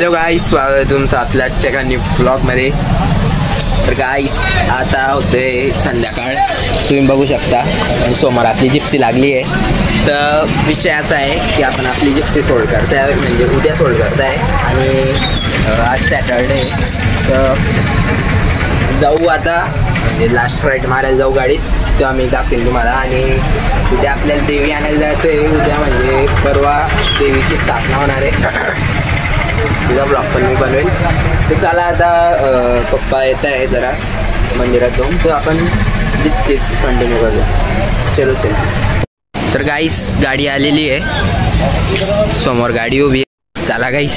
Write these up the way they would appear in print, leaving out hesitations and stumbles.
Hello guys, स्वागत आहे तुमचं आपल्या आजच्या न्यू ब्लॉगमध्ये. तर गाईस आता होते संध्याकाळ, तुम्ही बघू शकता आणि समोर आपली जिप्सी लागली आहे. तर विषय असा आहे की आपण आपली जिप्सी सोल्ड करताय, म्हणजे उद्या सोल्ड करताय आणि आज सॅटरडे. तर जाऊ आता, म्हणजे लास्ट राईड मारायला जाऊ गाडीत, तेव्हा मी दाखवेन तुम्हाला. आणि उद्या आपल्याला देवी आणायला जायचं आहे. उद्या म्हणजे परवा देवीची स्थापना होणार आहे, तिचा ब्लॉग पण मी बनवेल. तर चला आता पप्पा येत आहे जरा मंदिरात जाऊन, तर आपण जिप्सी कंटिन्यू करूया. चलो. तर गाईस गाडी आलेली आहे, समोर गाडी उभी आहे. चला गाईस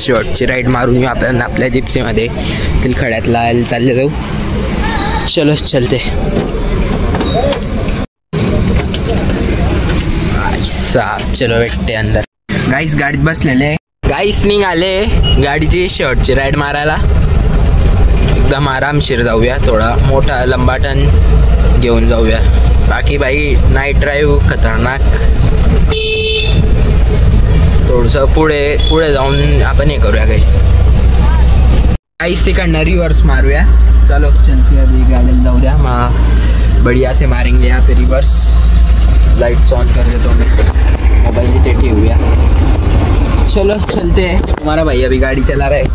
शॉर्टची राईड मारून येऊ आपण आपल्या जिप्सीमध्ये. तिलखड्यातला चालले जाऊ. चलो चलते. चलो भेटते अंदर. गाईस गाडीत बसलेले, गाईस निघाले गाडीची शॉर्टची राईड मारायला. एकदम आरामशीर जाऊया, थोडा मोठा लंबा टर्न घेऊन जाऊया. बाकी भाई नाईट ड्राईव्ह खतरनाक. थोडंसं पुढे जाऊन आपण हे करूया गाईस तिकडनं रिव्हर्स मारूया. चलो चलते, अभी गाडीला जाऊ द्या. बढ़िया से मारेंगे यहाँ पे रिवर्स. लाइट्स ऑन कर देता हूँ मैं, मोबाइल ही टेटी हुआ. चलो चलते हैं. हमारा भाई अभी गाड़ी चला रहा है,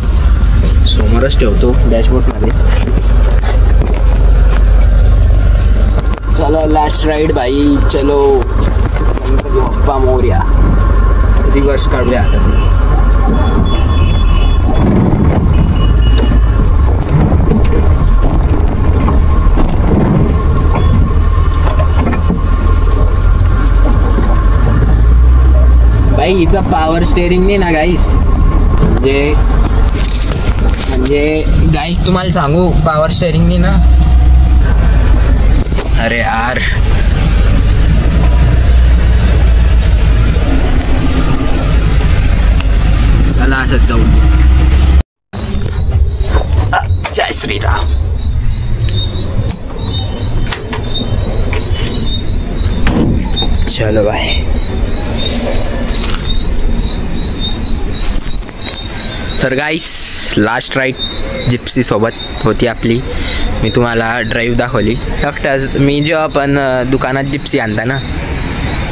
समोरच ठेवतो डॅशबोर्डमध्ये. चलो लास्ट राइड भाई. चलो गणपती बाप्पा मोरया. रिवर्स काढूया आता. भाई हिचा पॉवर स्टेअरिंग नाही ना गाईस, म्हणजे गाईस तुम्हाला सांगू, पॉवर स्टेअरिंग नाही ना. अरे यार चला असंच जाऊ. जय श्रीराम. चलो भाई. तर गाईस लास्ट राईड जिप्सी सोबत होती आपली. मी तुम्हाला ड्राईव्ह दाखवली एकटाच. मी जेव्हा पण दुकानात जिप्सी आणता ना,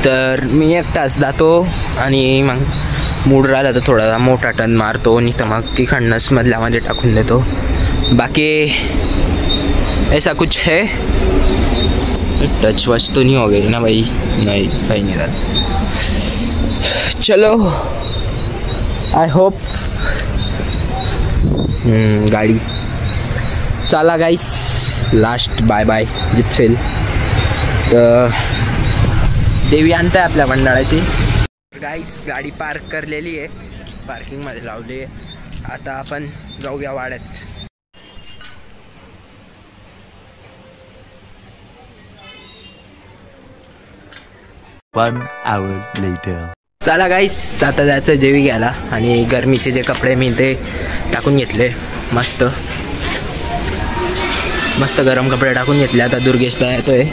तर मी एकटाच जातो आणि मग मूड राहिला तर थोडा मोठा टर्न मारतो, नाही तर मग की खंडस मधल्यामध्ये टाकून देतो. बाकी ऐसा कुछ है. टच वच तो नहीं हो गई ना भाई? नहीं भाई नहीं रहा. चलो आई होप गाडी. चला गाईस लास्ट बाय बाय जिप्सेल. तर देवी आणताय आपल्या मंडळाची. गाईस गाडी पार्क करलेली आहे, पार्किंगमध्ये लावली आहे. आता आपण जाऊया वाड्यात. One hour later. चला गाईस आता जायचं जेवी घ्यायला. आणि गरमीचे जे कपडे मी ते टाकून घेतले, मस्त मस्त गरम कपडे टाकून घेतले. आता दुर्गेश दा येतोय.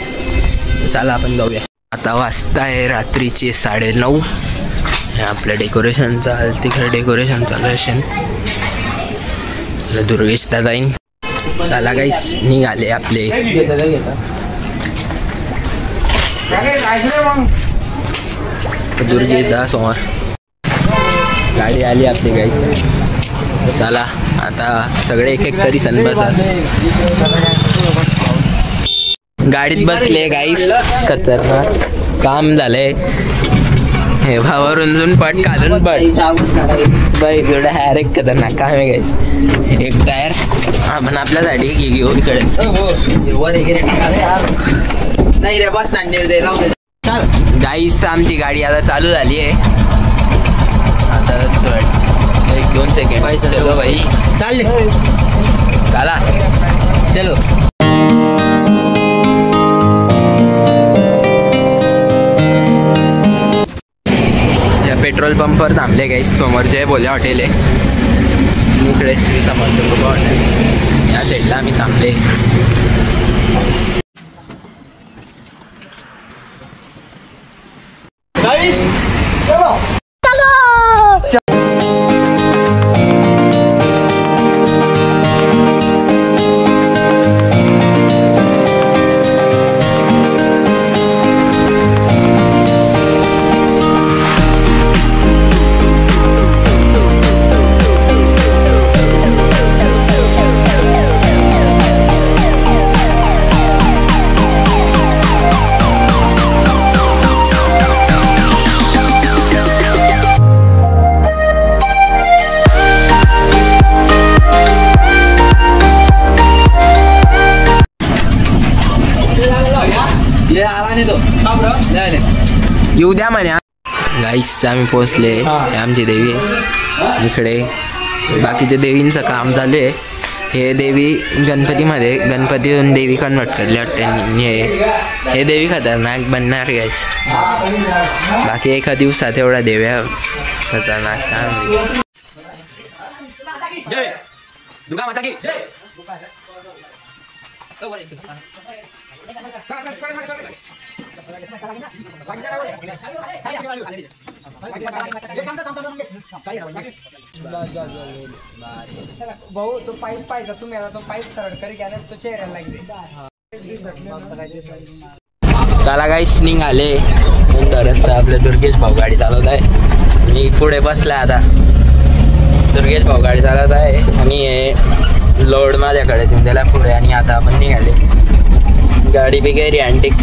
चला आपण जाऊया. आता वाजता आहे रात्रीचे 9:30. आपलं डेकोरेशनचा तिकडे डेकोरेशन चालू असेल. दुर्गेश दा जाईन. चला गाईस निघाले आपले. दुर्गेश दा समोर गाडी आली आपली गाईस. चला आता सगळे एक एक तरी सन बसा. गाडीत बसले गाईस. खतरनाक काम झालंय. हे भावारून पट काढून पट बाई जोडा हायर. एक खतरनाक काम आहे गाईस. एक टायर आपण आपल्यासाठी घेऊ इकडे नाही रे, बस नाही. गाईस आमची गाडी आता चालू झाली आहे. आता 1-2 सेकंड. चलो भाई चालले. चला चलो. या पेट्रोल पंपवर थांबले गाईस. समोर जय बोले हॉटेल आहे. इकडे श्री समर्थ कृपा हॉटेल. या साईडला आम्ही थांबले. गाईस चलो. उद्या म्हणे. गाईस आम्ही पोहोचले. आमची देवी इकडे. बाकीच्या देवींचं काम चालू आहे. हे देवी गणपतीमध्ये गणपतीहून देवी कन्वर्ट करले वाटते. हे देवी खतरनाक बनणार गाईस. बाकी एका दिवसात एवढ्या देव्या खतरनाक. जय दुर्गा माता की जय. भाऊ तो पाईप पाहिजे तुम्ही आता तो पाईप सरळ करी घ्या तो चेहऱ्याला लागले. चला गाईस निघाले. कोणता रस्ता आपल्या दुर्गेश भाऊ गाडी चालवत आहे. मी पुढे बसला आता. दुर्गेश भाऊ गाडी चालवत आहे आणि हे लोड माझ्याकडे देऊन दिला पुढे. आणि आता आपण निघाले. गाडी बिगेरी अँटिक.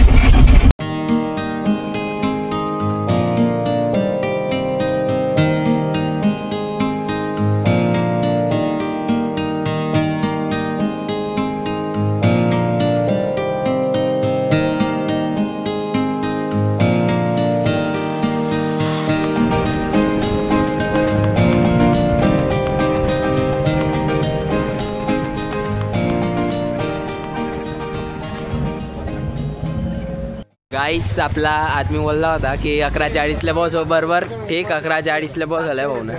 गाईस आपला आदमी बोलला होता की 11:40ला बस बरोबर. ठीक 11:40ला बस झालाय भाऊ ना.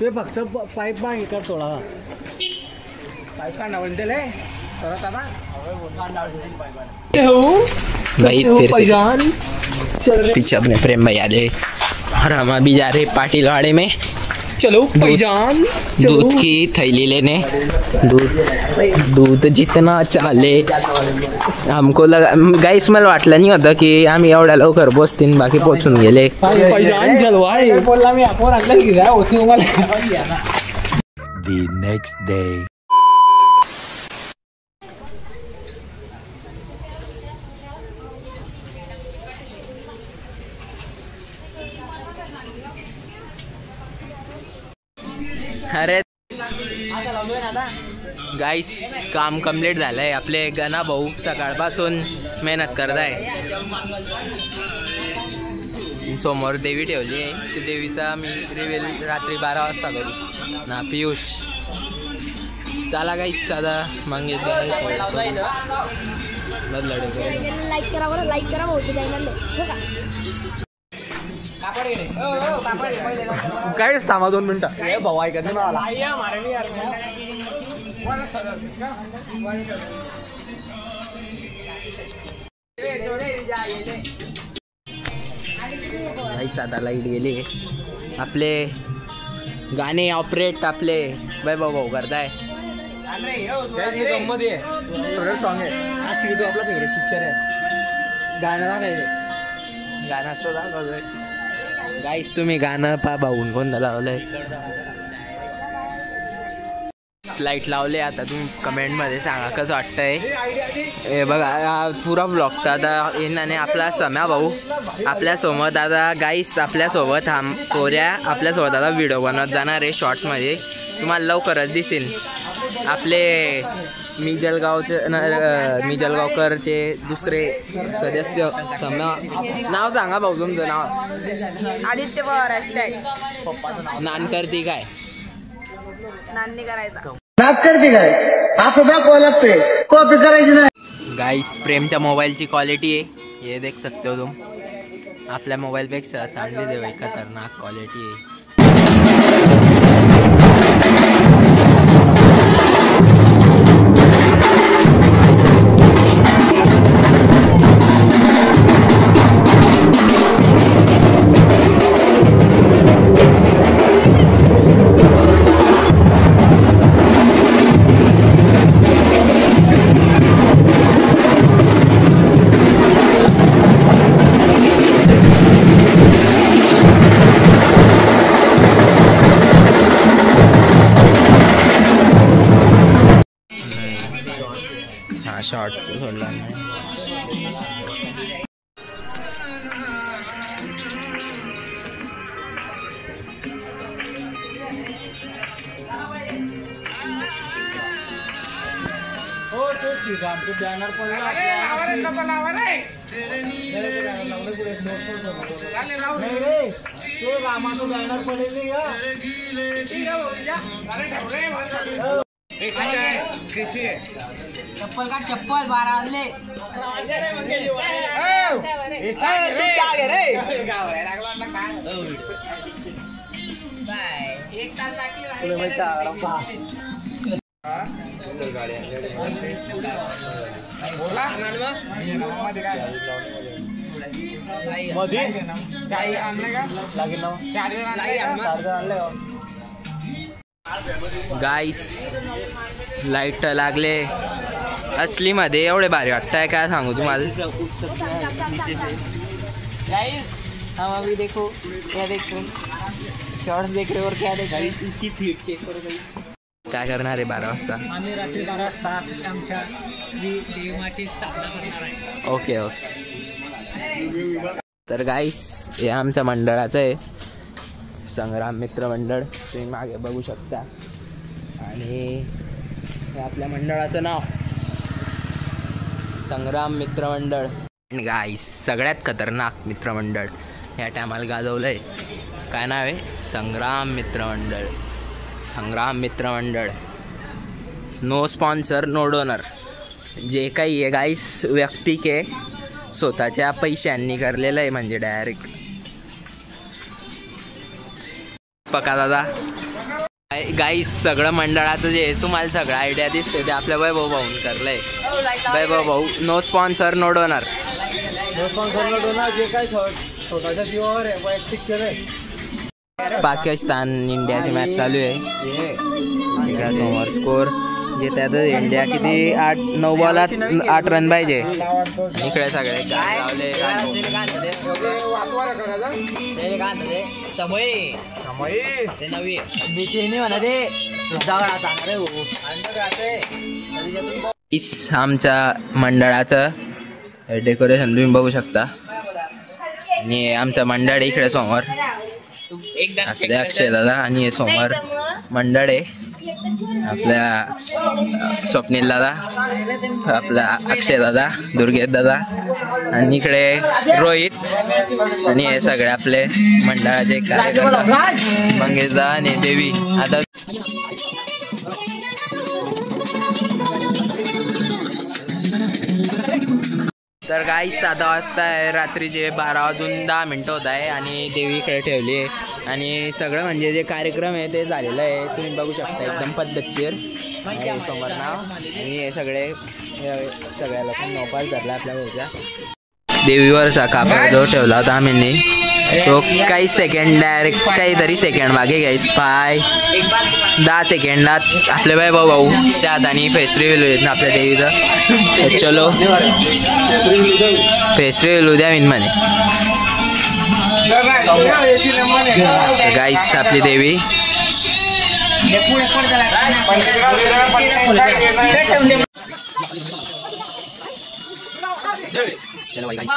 ते फक्त पाईप मागे कर थोडा. पाईप काढा म्हणते पीछे अपने प्रेम भाई आले. और हम अभी जा रहे पाटिल वाड़े में. चलो भाईजान. दूध की थैली लेने. दूध जितना चाले. हमको लगा गाईस मला वाटलं नाही होतं की आम्ही एवढ्या लवकर पोचतील. बाकी पोचून गेले. बोलला मी आपण आणलं की जा होती मला. The next day. अरे गाईस काम कम्प्लीट झालंय. आपले गणा भाऊ सकाळपासून मेहनत करत आहे. समोर देवी ठेवली आहे. त्या देवीचा मी रिव्हील रात्री 12 वाजता करू ना. पियुष चला गाईस आता मागे लाईक करा बरं. लाईक करा भाऊ चॅनल. काय थांबा 2 मिनिटं. भाऊ ऐकत नाही मला. आता लाईट गेली. आपले गाणे ऑपरेट आपले वैभव भाऊ करताय. मध्ये फेवरेट सॉन्ग आहे. हा शिवतो आपला फेवरेट पिक्चर आहे. गाणं दाखवायचं. गाणं असतो दाखवतोय. गाईस तुम्ही गाणं पा भाऊन कोणतं लावलंय. लाईट लावले. आता तुम्ही कमेंटमध्ये सांगा कसं वाटतंय. हे बघा पुरा ब्लॉग तर आता येणार. आपला सम्या भाऊ आपल्यासोबत आता गाईस आपल्यासोबत पोऱ्या आपल्यासोबत आता व्हिडिओ बनवत जाणार आहे. शॉर्ट्समध्ये तुम्हाला लवकरच दिसेल. आपले मी जलगावकरचे दुसरे सदस्य सम्या. नाव सांगा भाऊ तुमचं नाव. आदित्य पवार. नानकरती काय नांदी करायचा. नाच करते काय आता दाखवा लागते. कॉपी करायची नाही. गाईस प्रेमच्या मोबाईलची क्वालिटी आहे. ये देख सकते हो तुम. आपल्या मोबाईलपेक्षा चांगली देवाय खतरनाक क्वालिटी आहे. शॉर्ट्स सोडला नाही. आमचं बॅनर पण नाही रे, ते रामाचं बॅनर पडेल चप्पल काढ, चप्पल 12 वाजले. गाईस लाईट लागले असली मध्ये एवढे भारी वाटतंय काय सांगू तुम्हाला. गाइस हम अभी देखो क्या देख रहे हैं, शॉर्ट्स देख रहे हो और क्या देख रहे हैं, इसकी फीड चेक करो गाइस. काय करणार आहे 12 वाजता? आम्ही रात्री 12 वाजता आमच्या श्री देवाची स्थापना करणार आहे. Okay okay. तर गाईस हे आमच्या मंडळाचं आहे, संग्राम मित्र मंडळ, तुम्ही मागे बघू शकता. आणि हे आपल्या मंडळाचं नाव संग्राम मित्र मंडळ. गाईस सगळ्यात खतरनाक मित्रमंडळ ह्या टायमाला गाजवलंय. काय नाव आहे? संग्राम Mitramandal. Sangram Mitramandal. No sponsor no donor. जे काही आहे गाईस व्यक्तिक आहे, स्वतःच्या पैशांनी करलेलं आहे, म्हणजे डायरेक्ट. पका दादा गाईस सगळं मंडळाचं जे तुम्हाला सगळं आयडिया दिसते ते आपल्या वैभव भाऊन करलंय. वैभव भाऊ नो स्पॉन्सर नो डोनर. जे काही स्वतःच्या जीवावर आहे, वैयक्तिक केलंय. पाकिस्तान इंडियाची मॅच चालू आहे. समोर स्कोर जे त्यात इंडिया किती 8-9 बॉलात 8 रन पाहिजे. इकडे सगळे लावले. आमच्या मंडळाचं डेकोरेशन तुम्ही बघू शकता. आणि आमचं मंडळ इकडे समोर अक्षय दादा, आणि समोर मंडळ आहे आपल्या स्वप्नील दादा, आपला अक्षय दादा, दुर्गेश दादा, आणि इकडे रोहित, आणि हे सगळे आपले मंडळाचे कार्यकर्ता मंगेश दादा आणि देवी. आता तर गाईस 7 वाजता आहे, रात्रीचे 12 वाजून 10 मिनटं होत आहे, आणि देवीकडे ठेवली आहे. आणि सगळं म्हणजे जे कार्यक्रम आहे ते झालेलं आहे, तुम्ही बघू शकता एकदम पद्धतशीर. समोर नाव आणि हे सगळ्या लोकांनी नोपास धरला आपल्या घरच्या. देवीवरचा कापड जो ठेवला होता आम्ही, तो काही सेकंड डायरेक्ट काहीतरी सेकंड मागे गाईस 10 सेकंडात आपले वैभव भाऊ त्यात आणि फेस रिव्हिल होईल ना आपल्या देवीचं. चलो फेस रिव्हिल उद्या विन म्हणे. गाईस आपली देवी चलो गाइस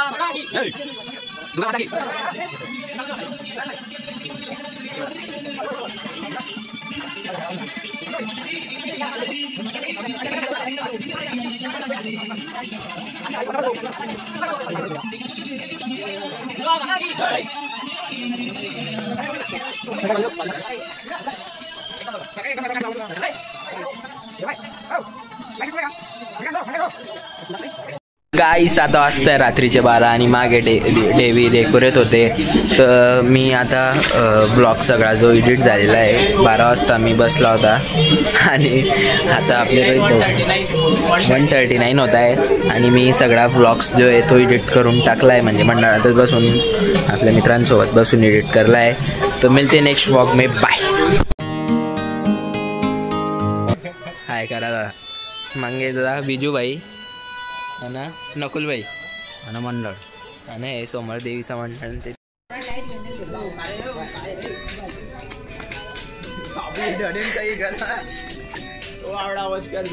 गाईस 7 वाजता रात्रीचे 12 आणि मागे देवी डेकोरेट होते. तर मी आता ब्लॉग सगळा जो एडिट झालेला आहे 12 वाजता मी बसला होता, आणि आता आपले 139 होत आहे, आणि मी सगळा ब्लॉग्स जो आहे तो एडिट करून टाकला आहे, म्हणजे मंडळातच बसून आपल्या मित्रांसोबत बसून एडिट करला आहे. तो मिळते नेक्स्ट व्लॉग में. बाय. हाय करा दादा, मांगे दादा, बिजू भाई ना, नकुल भाई आणि मंडळ, आणि हे समोर देवीचं मंडळ. ते आवडा आवाज कर.